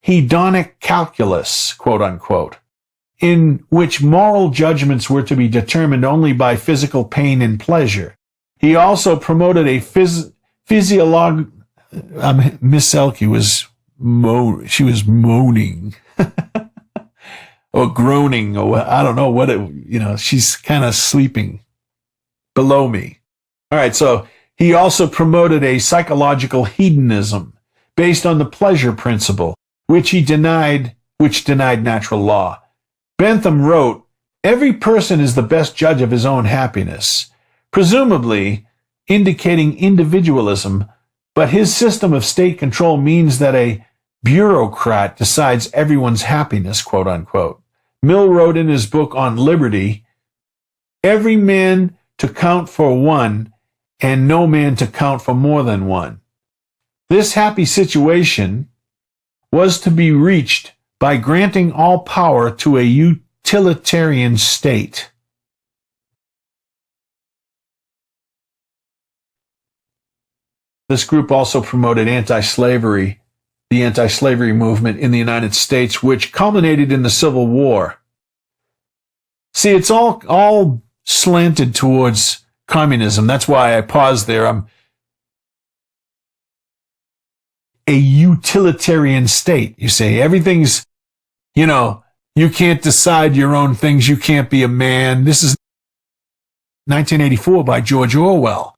hedonic calculus, quote unquote, in which moral judgments were to be determined only by physical pain and pleasure. He also promoted a physiolog. Miss Selke was she was moaning or groaning, or I don't know what it. She's kind of sleeping below me. All right, so he also promoted a psychological hedonism based on the pleasure principle, which denied natural law. Bentham wrote, "Every person is the best judge of his own happiness," presumably indicating individualism, but his system of state control means that a bureaucrat decides everyone's happiness, quote unquote. Mill wrote in his book on liberty, "Every man to count for one, and no man to count for more than one." This happy situation was to be reached by granting all power to a utilitarian state. This group also promoted anti-slavery, the anti-slavery movement in the United States, which culminated in the Civil War. See, it's all slanted towards communism. That's why I paused there. a utilitarian state. You say everything's, you can't decide your own things. You can't be a man. This is 1984 by George Orwell.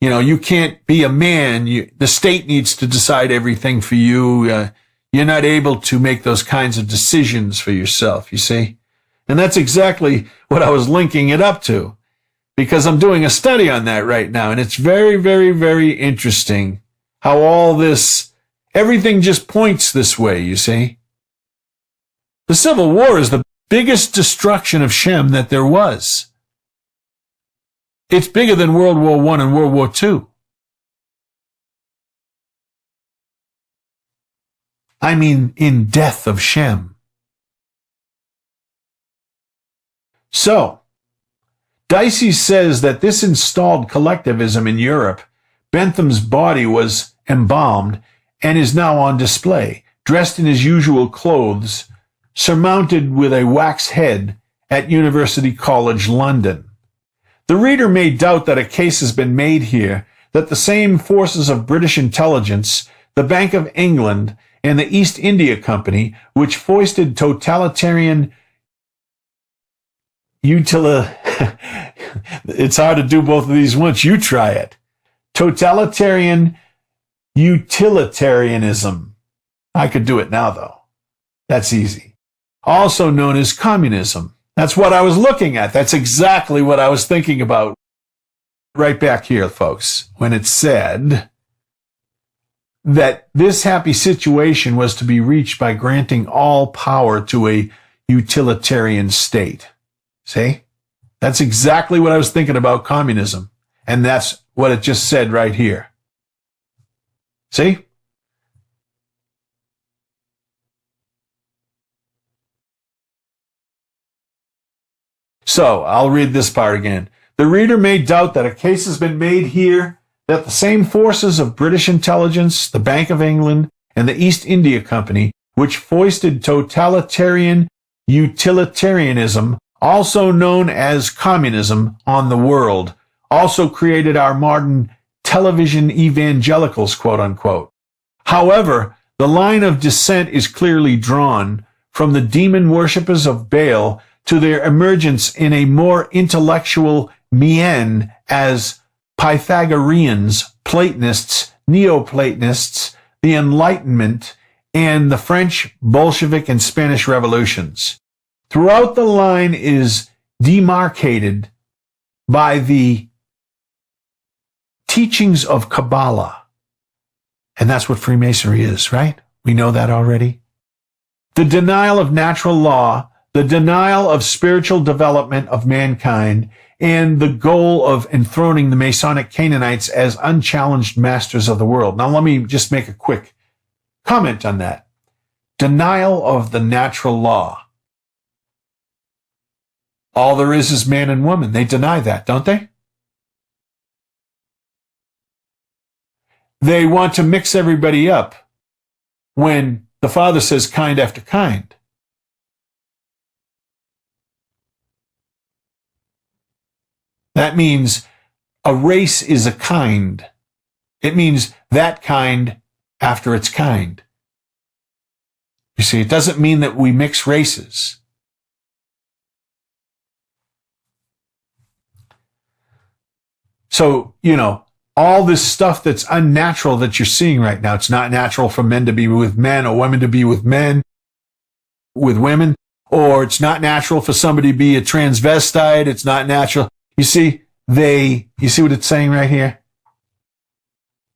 You can't be a man. The state needs to decide everything for you. You're not able to make those kinds of decisions for yourself, you see? And that's exactly what I was linking it up to, because I'm doing a study on that right now. And it's very, very, very interesting how everything just points this way, you see? The Civil War is the biggest destruction of Shem that there was. It's bigger than World War I and World War II. I mean, in death of Shem. So, Dicey says that this installed collectivism in Europe, Bentham's body was embalmed and is now on display, dressed in his usual clothes, surmounted with a wax head at University College London. The reader may doubt that a case has been made here that the same forces of British intelligence, the Bank of England, and the East India Company, which foisted totalitarian it's hard to do both of these once. You try it. Totalitarian utilitarianism. I could do it now, though. That's easy. Also known as communism. That's what I was looking at. That's exactly what I was thinking about right back here, folks, when it said that this happy situation was to be reached by granting all power to a utilitarian state. See? That's exactly what I was thinking about communism. And that's what it just said right here. See? So, I'll read this part again. The reader may doubt that a case has been made here that the same forces of British intelligence, the Bank of England, and the East India Company, which foisted totalitarian utilitarianism, also known as communism, on the world, also created our modern television evangelicals, quote unquote. However, the line of descent is clearly drawn from the demon worshippers of Baal to their emergence in a more intellectual mien as Pythagoreans, Platonists, Neoplatonists, the Enlightenment, and the French, Bolshevik, and Spanish revolutions. Throughout the line is demarcated by the teachings of Kabbalah. And that's what Freemasonry is, right? We know that already. The denial of natural law, the denial of spiritual development of mankind, and the goal of enthroning the Masonic Canaanites as unchallenged masters of the world. Now, let me just make a quick comment on that. Denial of the natural law. All there is man and woman. They deny that, don't they? They want to mix everybody up when the Father says kind after kind. That means a race is a kind. It means that kind after its kind. You see, it doesn't mean that we mix races. So, all this stuff that's unnatural that you're seeing right now, it's not natural for men to be with men or women to be with men, with women, or it's not natural for somebody to be a transvestite. It's not natural. You see what it's saying right here?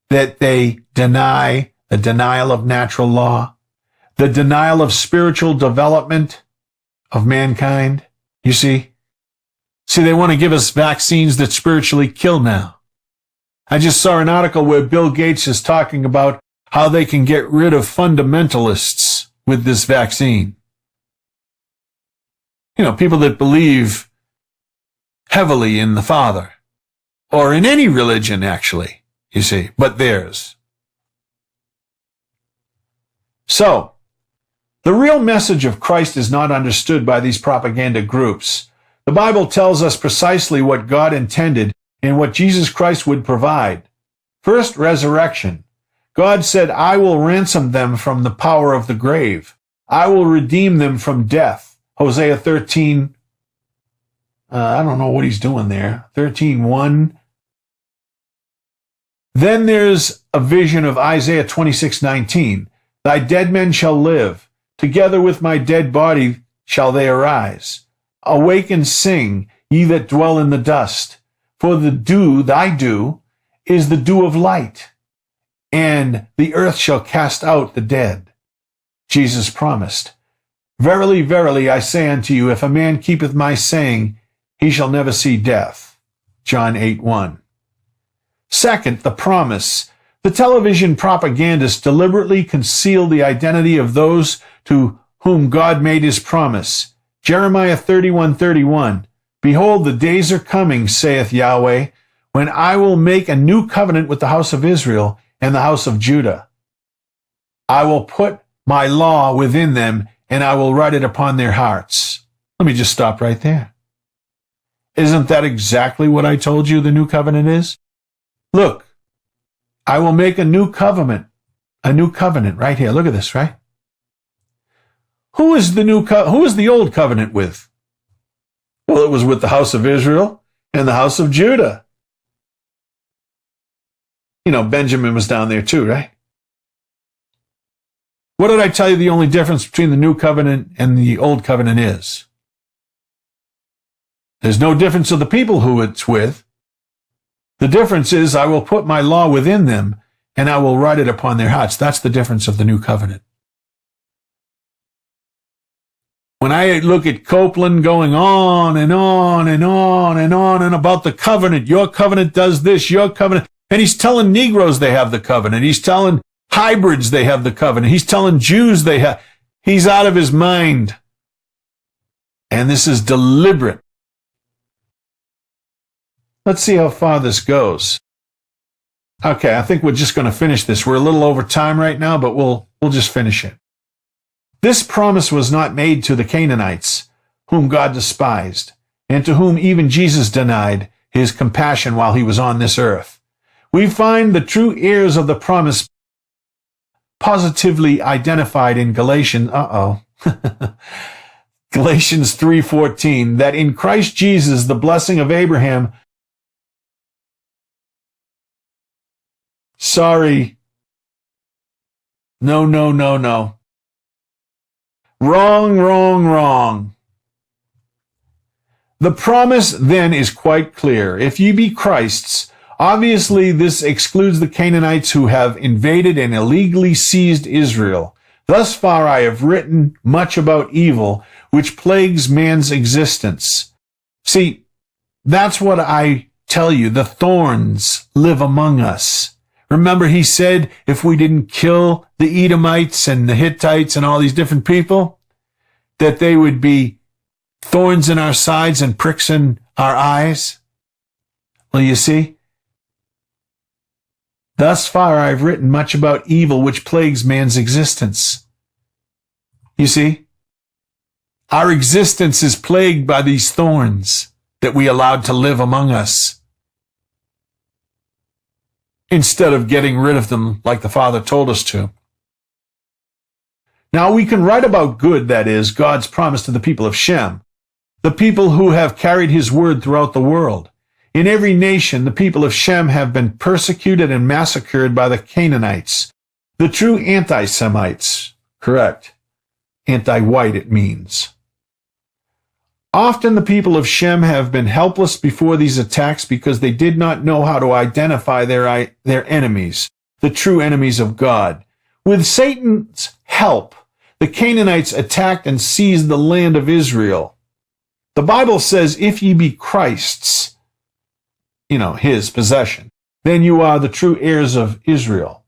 That they deny the denial of natural law, the denial of spiritual development of mankind. You see? See, they want to give us vaccines that spiritually kill now. I just saw an article where Bill Gates is talking about how they can get rid of fundamentalists with this vaccine. People that believe heavily in the Father, or in any religion, actually, you see, but theirs. So, the real message of Christ is not understood by these propaganda groups. The Bible tells us precisely what God intended and what Jesus Christ would provide. First, resurrection. God said, I will ransom them from the power of the grave. I will redeem them from death. Hosea 13, I don't know what he's doing there. 13:1. Then there's a vision of Isaiah 26:19. Thy dead men shall live. Together with my dead body shall they arise. Awake and sing, ye that dwell in the dust. For the dew, thy dew, is the dew of light, and the earth shall cast out the dead. Jesus promised, Verily, verily, I say unto you, if a man keepeth my saying, he shall never see death. John 8:1. Second, the promise. The television propagandists deliberately conceal the identity of those to whom God made his promise. Jeremiah 31:31. Behold, the days are coming, saith Yahweh, when I will make a new covenant with the house of Israel and the house of Judah. I will put my law within them, and I will write it upon their hearts. Let me just stop right there. Isn't that exactly what I told you the new covenant is? Look, I will make a new covenant right here. Look at this, right? Who is the old covenant with? Well, it was with the house of Israel and the house of Judah. You know, Benjamin was down there too, right? What did I tell you the only difference between the new covenant and the old covenant is? There's no difference of the people who it's with. The difference is I will put my law within them and I will write it upon their hearts. That's the difference of the new covenant. When I look at Copeland going on and on and on and on and about the covenant, your covenant does this, your covenant, and he's telling Negroes they have the covenant. He's telling hybrids they have the covenant. He's telling Jews they have. He's out of his mind. And this is deliberate. Let's see how far this goes. Okay, I think we're just going to finish this. We're a little over time right now, but we'll just finish it. This promise was not made to the Canaanites, whom God despised, and to whom even Jesus denied his compassion while he was on this earth. We find the true heirs of the promise positively identified in Galatians 3:14, that in Christ Jesus the blessing of Abraham. Sorry. No. Wrong. The promise then is quite clear. If ye be Christ's, obviously this excludes the Canaanites who have invaded and illegally seized Israel. Thus far I have written much about evil, which plagues man's existence. See, that's what I tell you. The thorns live among us. Remember, he said if we didn't kill the Edomites and the Hittites and all these different people, that they would be thorns in our sides and pricks in our eyes. Well, you see, thus far I've written much about evil which plagues man's existence. You see, our existence is plagued by these thorns that we allowed to live among us, instead of getting rid of them like the Father told us to. Now we can write about good, that is, God's promise to the people of Shem, the people who have carried his word throughout the world. In every nation, the people of Shem have been persecuted and massacred by the Canaanites, the true anti-Semites. Correct. Anti-white, it means. Often the people of Shem have been helpless before these attacks because they did not know how to identify their enemies, the true enemies of God. With Satan's help, the Canaanites attacked and seized the land of Israel. The Bible says, if ye be Christ's, his possession, then you are the true heirs of Israel.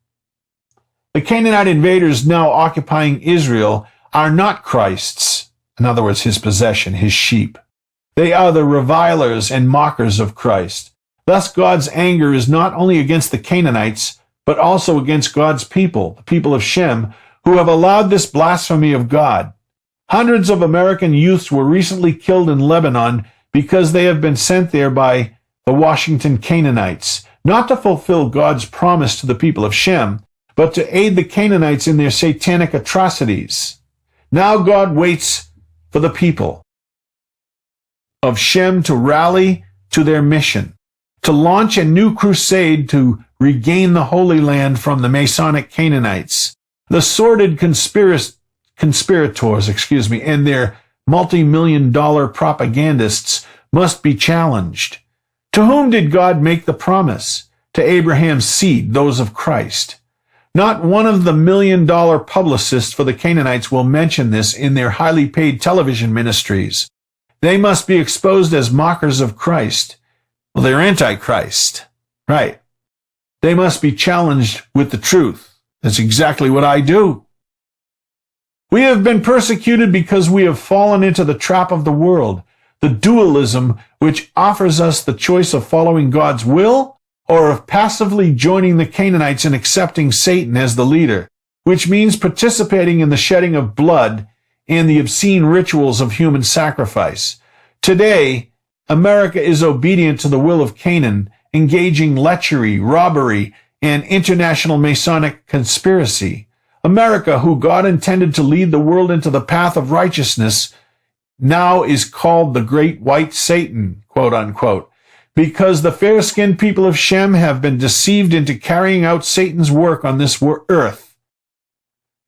The Canaanite invaders now occupying Israel are not Christ's. In other words, his possession, his sheep. They are the revilers and mockers of Christ. Thus, God's anger is not only against the Canaanites, but also against God's people, the people of Shem, who have allowed this blasphemy of God. Hundreds of American youths were recently killed in Lebanon because they have been sent there by the Washington Canaanites, not to fulfill God's promise to the people of Shem, but to aid the Canaanites in their satanic atrocities. Now God waits for the people of Shem to rally to their mission, to launch a new crusade to regain the Holy Land from the Masonic Canaanites. The sordid conspirators, and their multi-million-dollar propagandists must be challenged. To whom did God make the promise? To Abraham's seed, those of Christ. Not one of the million-dollar publicists for the Canaanites will mention this in their highly paid television ministries. They must be exposed as mockers of Christ. Well, they're anti-Christ. Right. They must be challenged with the truth. That's exactly what I do. We have been persecuted because we have fallen into the trap of the world, the dualism which offers us the choice of following God's will or of passively joining the Canaanites and accepting Satan as the leader, which means participating in the shedding of blood and the obscene rituals of human sacrifice. Today, America is obedient to the will of Canaan, engaging lechery, robbery, and international Masonic conspiracy. America, who God intended to lead the world into the path of righteousness, now is called the Great White Satan, quote unquote, because the fair-skinned people of Shem have been deceived into carrying out Satan's work on this earth.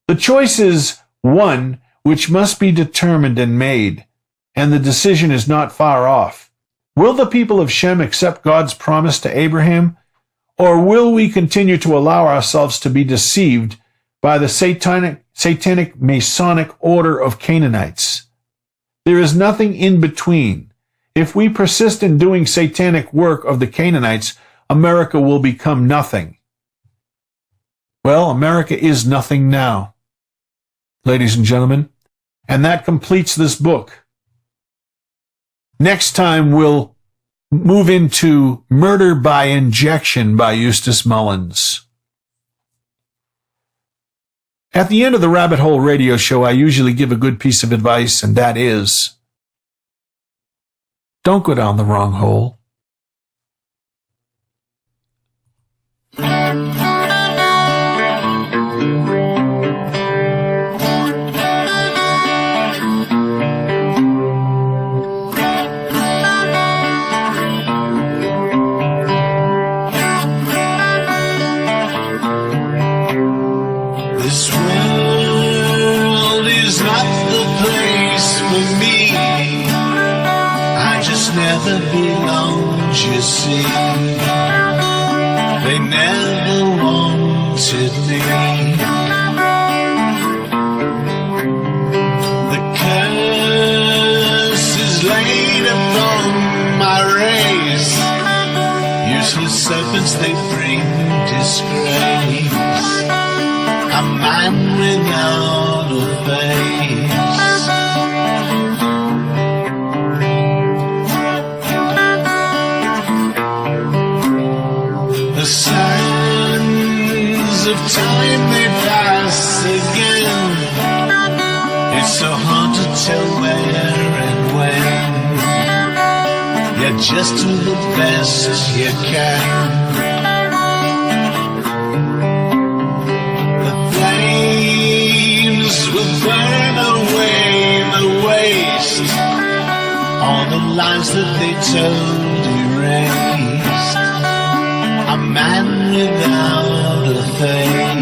The choice is one which must be determined and made, and the decision is not far off. Will the people of Shem accept God's promise to Abraham, or will we continue to allow ourselves to be deceived by the satanic Masonic order of Canaanites? There is nothing in between. If we persist in doing satanic work of the Canaanites, America will become nothing. Well, America is nothing now, ladies and gentlemen, and that completes this book. Next time we'll move into Murder by Injection by Eustace Mullins. At the end of the Rabbit Hole radio show, I usually give a good piece of advice, and that is, don't go down the wrong hole. This world is not the place for me. I just never belonged, you see. They never wanted me. The curse is laid upon my race. Useless serpents, they bring disgrace. A man without a face. The sands of time, they pass again. It's so hard to tell where and when. Yeah, just do the best you can. Will burn away the waste, all the lives that they told erased. A man without a face.